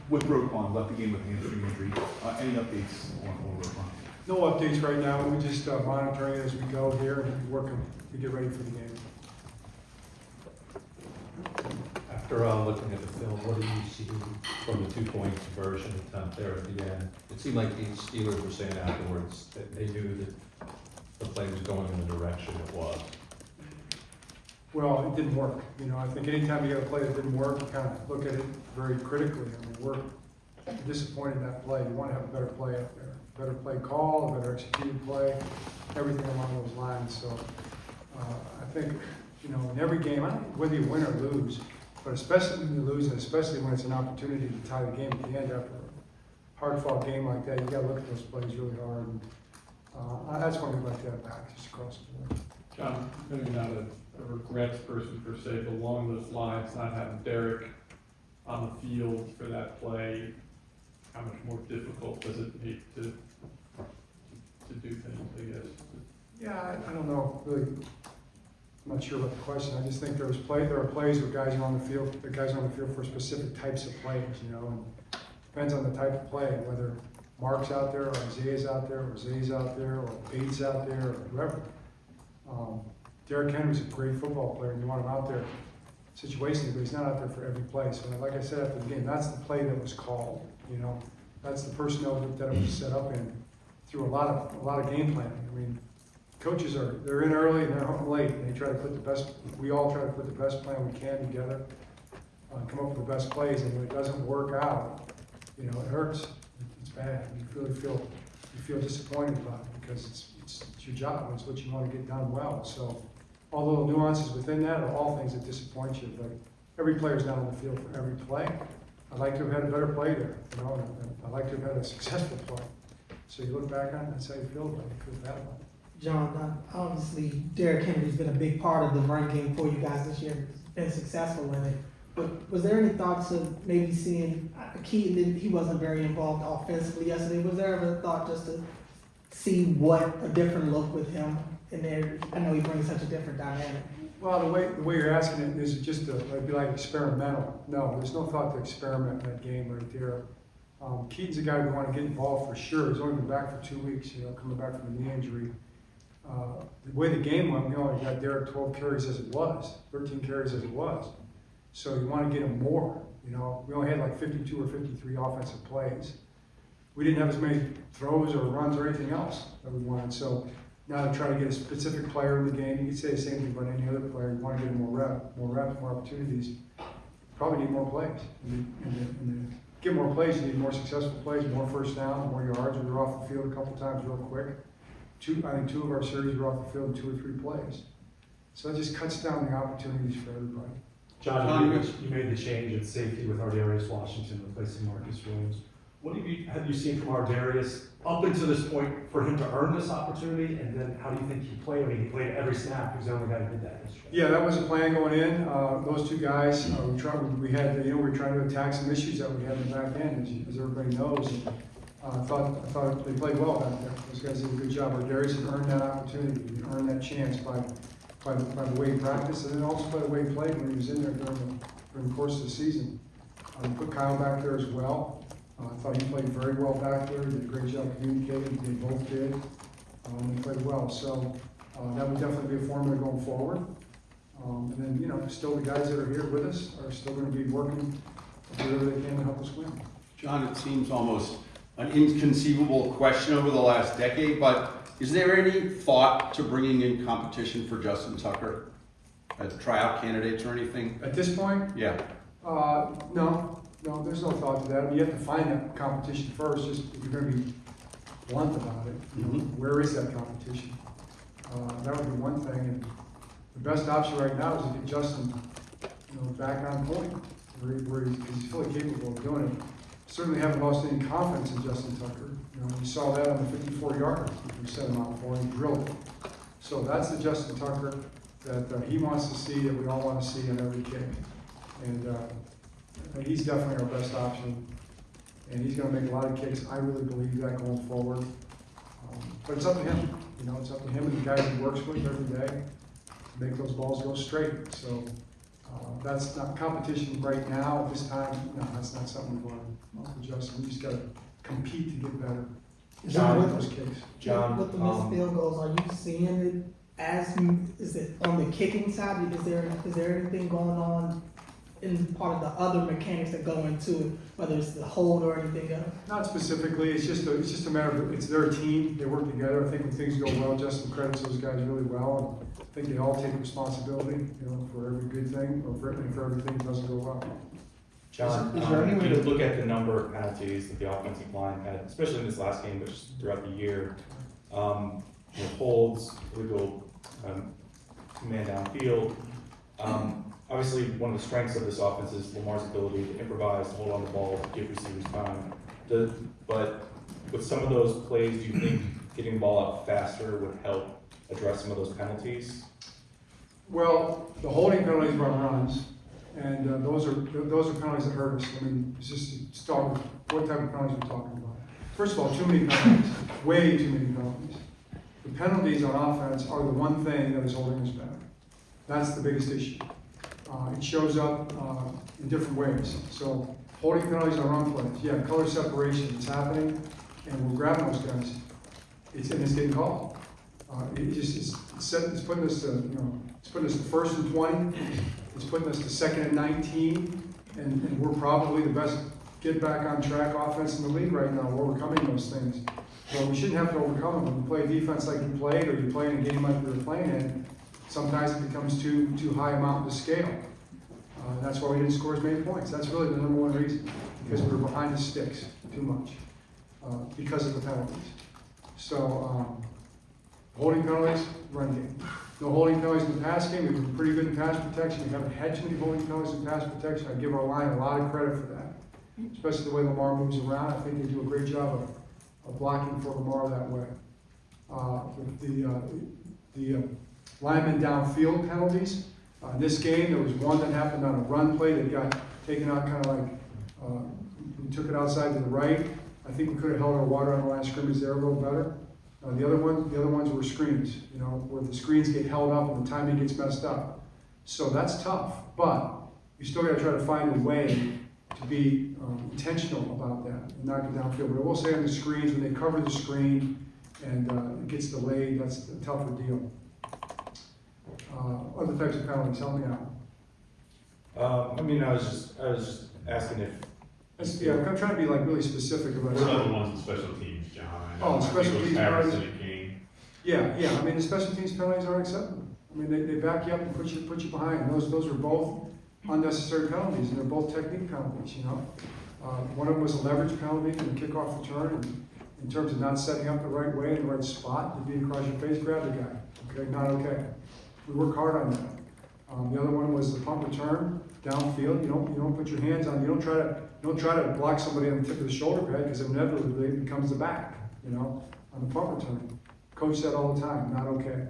With Roquan, left the game with hamstring injury. Any updates on Roquan? No updates right now. We're just monitoring it as we go here and working to get ready for the game. After looking at the film, what do you see from the 2-point conversion attempt there at the end? It seemed like the Steelers were saying afterwards that they knew that the play was going in the direction it was. Well, it didn't work. You know, I think anytime you got a play that didn't work, you kind of look at it very critically. I mean, we're disappointed in that play. You want to have a better play out there, better play call, a better executed play, everything along those lines. So I think, you know, in every game, whether you win or lose, but especially when you lose, and especially when it's an opportunity to tie the game at the end after a hard-fought game like that, you got to look at those plays really hard. And that's why we'd like to have back just across the board. John, maybe not a regrets person per se, but along those lines, not having Derek on the field for that play, how much more difficult does it make to do things, I guess? Yeah, I don't know, really. I'm not sure about the question. I just think there are plays where guys are on the field, for specific types of plays, you know, and depends on the type of play, whether Mark's out there, or Isaiah's out there, or Zay's out there, or Bates out there, or whoever. Derrick Henry's a great football player, and you want him out there situationally, but he's not out there for every play. So like I said after the game, that's the play that was called, you know. That's the personnel that it was set up in through a lot of game planning. I mean, coaches they're in early and they're home late, and they try to put we all try to put the best plan we can together, come up with the best plays, and when it doesn't work out, you know, it hurts. It's bad. You feel disappointed about it because it's your job. It's what you want to get done well. So all the little nuances within that are all things that disappoint you, but every player's not on the field for every play. I'd like to have had a better play there, you know, and I'd like to have had a successful play. So you look back on it, that's how you feel about it. You feel bad about it. John, obviously Derrick Henry's been a big part of the run game for you guys this year, been successful in it. But was there any thoughts of maybe seeing Keaton? He wasn't very involved offensively yesterday. Was there ever a thought just to see what a different look with him in there? I know he brings such a different dynamic. Well, the way you're asking it is just it'd be like experimental. No, there's no thought to experiment in that game right there. Keaton's a guy we want to get involved for sure. He's only been back for 2 weeks, you know, coming back from a knee injury. The way the game went, we only got Derek 12 carries as it was, 13 carries as it was. So you want to get him more. You know, we only had like 52 or 53 offensive plays. We didn't have as many throws or runs or anything else that we wanted. So now to try to get a specific player in the game, you could say the same thing about any other player. You want to get him more reps, more opportunities. Probably need more plays. And to get more plays, you need more successful plays, more first down, more yards. We were off the field a couple times real quick. I think 2 of our series were off the field in 2 or 3 plays. So it just cuts down the opportunities for everybody. John, you made the change at safety with Ardarius Washington replacing Marcus Williams. What have you seen from Ardarius up until this point for him to earn this opportunity? And then how do you think he played? I mean, he played every snap. He was the only guy who did that yesterday. Yeah, that was the plan going in. Those 2 guys, we were trying to attack some issues that we had in the back end, as everybody knows. I thought they played well back there. Those guys did a good job. Darius had earned that opportunity, he earned that chance by the way he practiced, and then also by the way he played when he was in there during the course of the season. We put Kyle back there as well. I thought he played very well back there. He did a great job communicating. They both did. They played well. So that would definitely be a formula going forward. And then, you know, still the guys that are here with us are still going to be working whatever they can to help us win. John, it seems almost an inconceivable question over the last decade, but is there any thought to bringing in competition for Justin Tucker as tryout candidates or anything? At this point? Yeah. No, there's no thought to that. You have to find that competition first, just if you're going to be blunt about it. You know, where is that competition? That would be one thing. And the best option right now is to get Justin, you know, back on point, where he's fully capable of doing it. Certainly haven't lost any confidence in Justin Tucker. You know, you saw that on the 54-yarder. We set him out for him, drilled it. So that's the Justin Tucker that he wants to see, that we all want to see on every kick. And he's definitely our best option. And he's going to make a lot of kicks. I really believe that going forward. But it's up to him. You know, it's up to him and the guys he works with every day to make those balls go straight. So That's not competition right now, at this time, no, that's not something we want to adjust. We just gotta compete to get better. Is Not that make what- those kicks. John, With the missed field goals, are you seeing it as, is it on the kicking side? Is there anything going on in part of the other mechanics that go into it, whether it's the hold or anything else? Not specifically, it's just a matter of, it's their team, they work together. I think when things go well, Justin credits those guys really well. And I think they all take responsibility, for every good thing, or for everything that doesn't go well. John, Is there any way to look at the number of penalties that the offensive line had, especially in this last game, but just throughout the year? Holds, illegal, man downfield. Obviously, one of the strengths of this offense is Lamar's ability to improvise, to hold on the ball, to give receivers time. But with some of those plays, do you think getting the ball out faster would help address some of those penalties? Well, the holding penalties were on runs, and those are penalties that hurt us. I mean, it's just to start with what type of penalties we're talking about. First of all, too many penalties, way too many penalties. The penalties on offense are the one thing that is holding us back. That's the biggest issue. It shows up in different ways. So holding penalties on run plays, yeah, color separation, it's happening, and we're grabbing those guys. It's getting called. It's putting us to, it's putting us to 1st and 20. It's putting us to 2nd and 19, and we're probably the best get back on track offense in the league right now. We're overcoming those things. But we shouldn't have to overcome them. When you play defense like you played, or you play in a game like we were playing in, sometimes it becomes too high a mountain to scale. That's why we didn't score as many points. That's really the number one reason, because we were behind the sticks too much because of the penalties. So holding penalties, run game. No holding penalties in the pass game. We've been pretty good in pass protection. We haven't had too many holding penalties in pass protection. I give our line a lot of credit for that, especially the way Lamar moves around. I think they do a great job of blocking for Lamar that way. The lineman downfield penalties. In this game, there was one that happened on a run play that got taken out kind of like, we took it outside to the right. I think we could have held our water on the line of scrimmage there a little better. The other ones were screens, where the screens get held up and the timing gets messed up. So that's tough, but you still got to try to find a way to be intentional about that and knock it downfield. But I will say on the screens, when they cover the screen and it gets delayed, that's a tougher deal. Other types of penalties, help me out. I was just asking if. I'm trying to be like really specific about What about it. the ones in special teams, John? I Oh, know special it was teams Harrison penalties? and King. Yeah, I mean, the special teams penalties are acceptable. I mean, they back you up and put you behind. Those are both unnecessary penalties, and they're both technique penalties, One of them was a leverage penalty and a kickoff return, and in terms of not setting up the right way in the right spot to be across your face, grab the guy. Okay, not okay. We work hard on that. The other one was the punt return downfield. You don't put your hands on. You don't try to block somebody on the tip of the shoulder pad, because inevitably it becomes the back. On the punt return. Coach said all the time, not okay.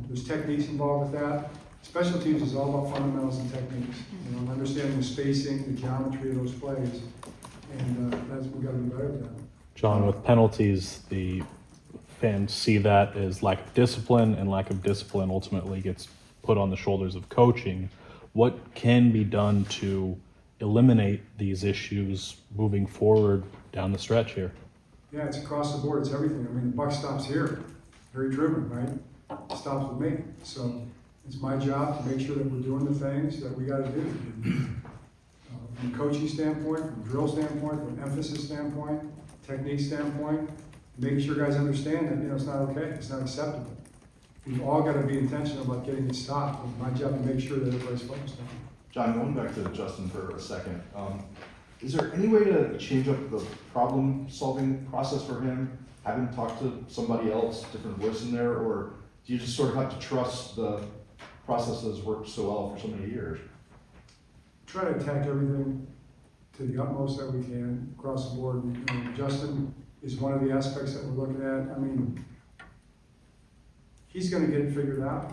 There's techniques involved with that. Special teams is all about fundamentals and techniques. And understanding the spacing, the geometry of those plays, and we've got to be better at that. John, with penalties, the fans see that as lack of discipline, and lack of discipline ultimately gets put on the shoulders of coaching. What can be done to eliminate these issues moving forward down the stretch here? Yeah, it's across the board. It's everything. I mean, the buck stops here. Very driven, right? It stops with me. So it's my job to make sure that we're doing the things that we got to do. From a coaching standpoint, from a drill standpoint, from an emphasis standpoint, technique standpoint, making sure guys understand that, it's not okay. It's not acceptable. We've all got to be intentional about getting it stopped. It's my job to make sure that everybody's focused on it. John, going back to Justin for a second, is there any way to change up the problem-solving process for him? Have him talk to somebody else, different voice in there, or do you just sort of have to trust the process that has worked so well for so many years? Try to attack everything to the utmost that we can across the board. Justin is one of the aspects that we're looking at. I mean, he's going to get it figured out.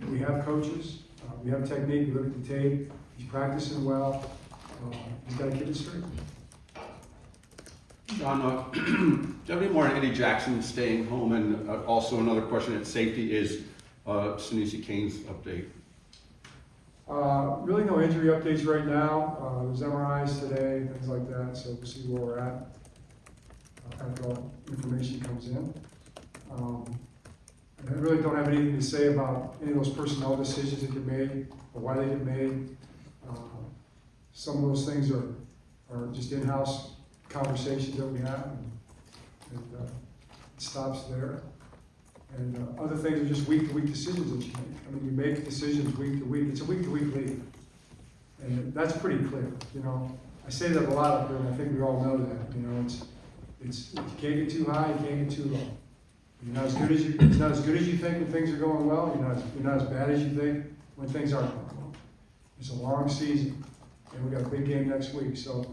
We have coaches, we have technique, we look at the tape, he's practicing well, he's got to keep it straight. John, do you have any more on Eddie Jackson staying home? And also another question at safety is Sinisi Kane's update. Really no injury updates right now. There's MRIs today, things like that, so we'll see where we're at after all information comes in. I really don't have anything to say about any of those personnel decisions that get made or why they get made. Some of those things are just in-house conversations that we have, and it stops there. And other things are just week-to-week decisions that you make. I mean, you make decisions week to week. It's a week-to-week league, and that's pretty clear. You know, I say that a lot up there, and I think we all know that. You know, it's you can't get too high, you can't get too low. You're not as good as you. It's not as good as you think when things are going well. You're not as bad as you think when things aren't going well. It's a long season, and we got a big game next week. So,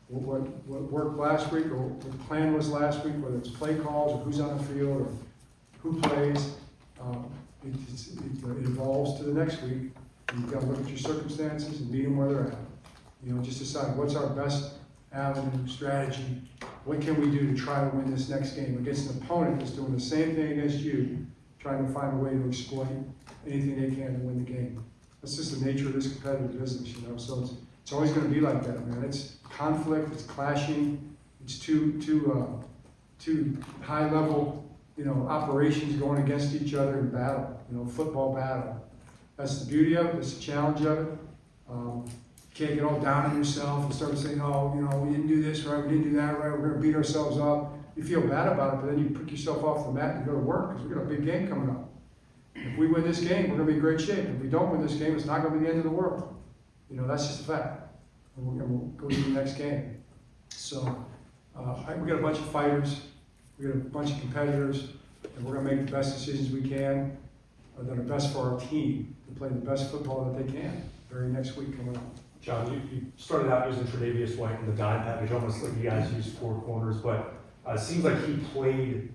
what worked last week, or what the plan was last week, whether it's play calls or who's on the field or who plays, it evolves to the next week. And you've got to look at your circumstances and meet them where they're at. You know, just decide what's our best avenue, strategy. What can we do to try to win this next game against an opponent that's doing the same thing against you, trying to find a way to exploit anything they can to win the game. That's just the nature of this competitive business, you know. So it's always going to be like that, man. It's conflict, it's clashing, it's two high level, you know, operations going against each other in battle, you know, football battle. That's the beauty of it, that's the challenge of it. You can't get all down on yourself and start saying, oh, you know, we didn't do this right, we didn't do that right, we're going to beat ourselves up. You feel bad about it, but then you pick yourself off the mat and go to work, because we've got a big game coming up. If we win this game, we're going to be in great shape. If we don't win this game, it's not going to be the end of the world. You know, that's just a fact. And we'll go to the next game. So, we got a bunch of fighters, we got a bunch of competitors, and we're going to make the best decisions we can that are best for our team to play the best football that they can very next week coming up. John, you started out using Tre'Davious White in the dime package, almost like you guys use 4 corners, but it seems like he played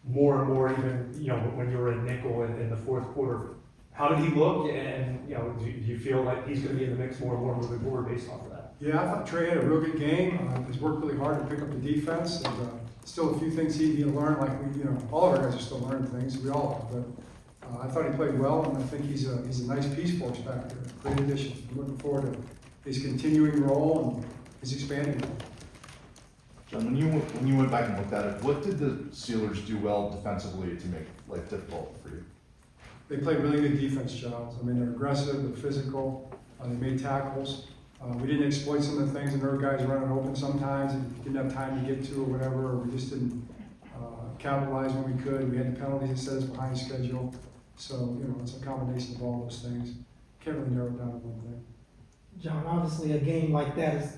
more and more even, you know, when you were in nickel in the fourth quarter. How did he look, and, you know, do you feel like he's going to be in the mix more and more moving forward based off of that? Yeah, I thought Trey had a real good game. He's worked really hard to pick up the defense, and still a few things he needs to learn, like all of our guys are still learning things, we all are, but I thought he played well, and I think he's a nice piece for us back there. Great addition. I'm looking forward to his continuing role and his expanding role. John, when you went back and looked at it, what did the Steelers do well defensively to make life difficult for you? They played really good defense, Charles. I mean, they're aggressive, they're physical, they made tackles. We didn't exploit some of the things, and there were guys running open sometimes and didn't have time to get to or whatever, or we just didn't capitalize when we could. We had the penalties that set us behind schedule. So, you know, it's a combination of all those things. Can't really narrow it down to one thing. John, obviously a game like that is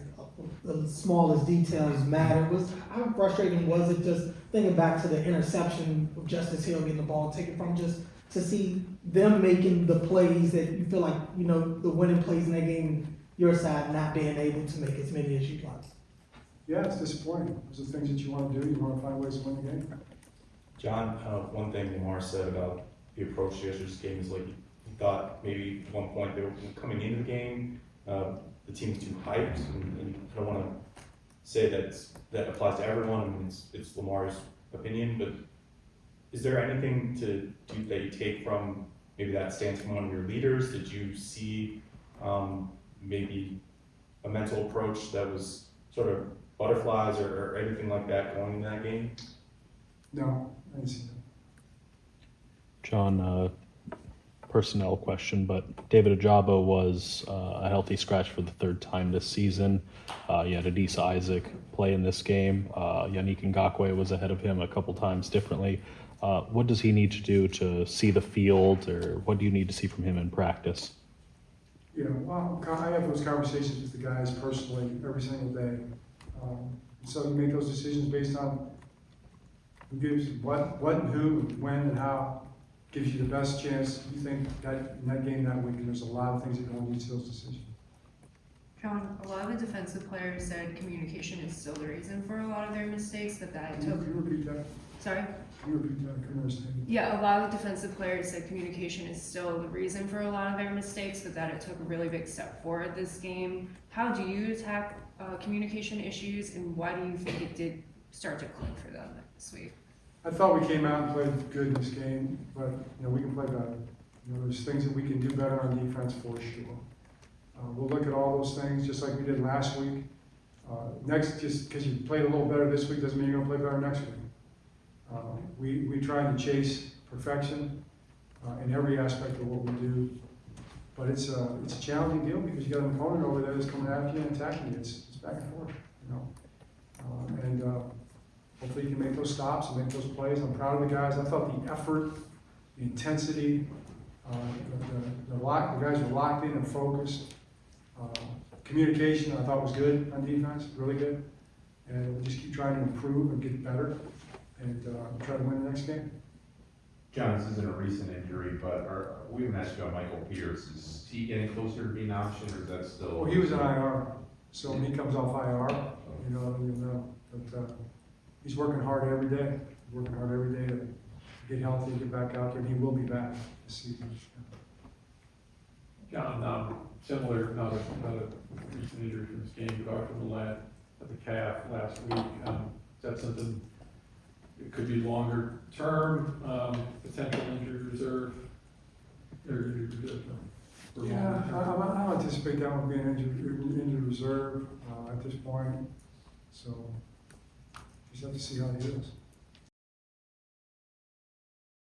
the smallest details matter. How frustrating was it just thinking back to the interception of Justice Hill getting the ball taken from, just to see them making the plays that you feel like, you know, the winning plays in that game, your side not being able to make as many as you'd like? Yeah, it's disappointing. Those are things that you want to do. You want to find ways to win the game. John, one thing Lamar said about the approach to yesterday's game is like he thought maybe at one point they were coming into the game, the team was too hyped, and I don't want to say that applies to everyone. I mean, it's Lamar's opinion, but is there anything that you take from maybe that stance from one of your leaders? Did you see maybe a mental approach that was sort of butterflies or anything like that going into that game? No, I didn't see that. John, personnel question, but David Ajabo was a healthy scratch for the 3rd time this season. You had Adisa Isaac play in this game. Yannick Ngakoue was ahead of him a couple times differently. What does he need to do to see the field, or what do you need to see from him in practice? You know, well, I have those conversations with the guys personally every single day. So you make those decisions based on who gives what and who, and when and how gives you the best chance you think that in that game that week. And there's a lot of things that go into each of those decisions. John, a lot of the defensive players said communication is still the reason for a lot of their mistakes, that Can took. you repeat that? Sorry? Can you repeat that? I couldn't understand. Yeah, a lot of defensive players said communication is still the reason for a lot of their mistakes, but that it took a really big step forward this game. How do you attack communication issues, and why do you think it did start to click for them this week? I thought we came out and played good in this game, but you know, we can play better. You know, there's things that we can do better on defense for sure. We'll look at all those things, just like we did last week. Next, just because you played a little better this week doesn't mean you're gonna play better next week. We try to chase perfection in every aspect of what we do. But it's a challenging deal because you got an opponent over there that's coming after you and attacking you. It's back and forth, you know. Hopefully you can make those stops and make those plays. I'm proud of the guys. I thought the effort, the intensity, the guys were locked in and focused. Communication I thought was good on defense, really good. And we'll just keep trying to improve and get better and try to win the next game. John, this isn't a recent injury, but we haven't asked you about Michael Pierce. Is he getting closer to being an option, or is that still? Well, he was an IR, so when he comes off IR, you know, then you'll know. But he's working hard every day, to get healthy, get back out there, and he will be back this season. John, similar, not a recent injury from this game, but Arthur Millett at the calf last week. Is that something, it could be longer term, potential injury reserve? Or for Yeah, longer term? I don't anticipate that one being injured reserve at this point, so just have to see how he is.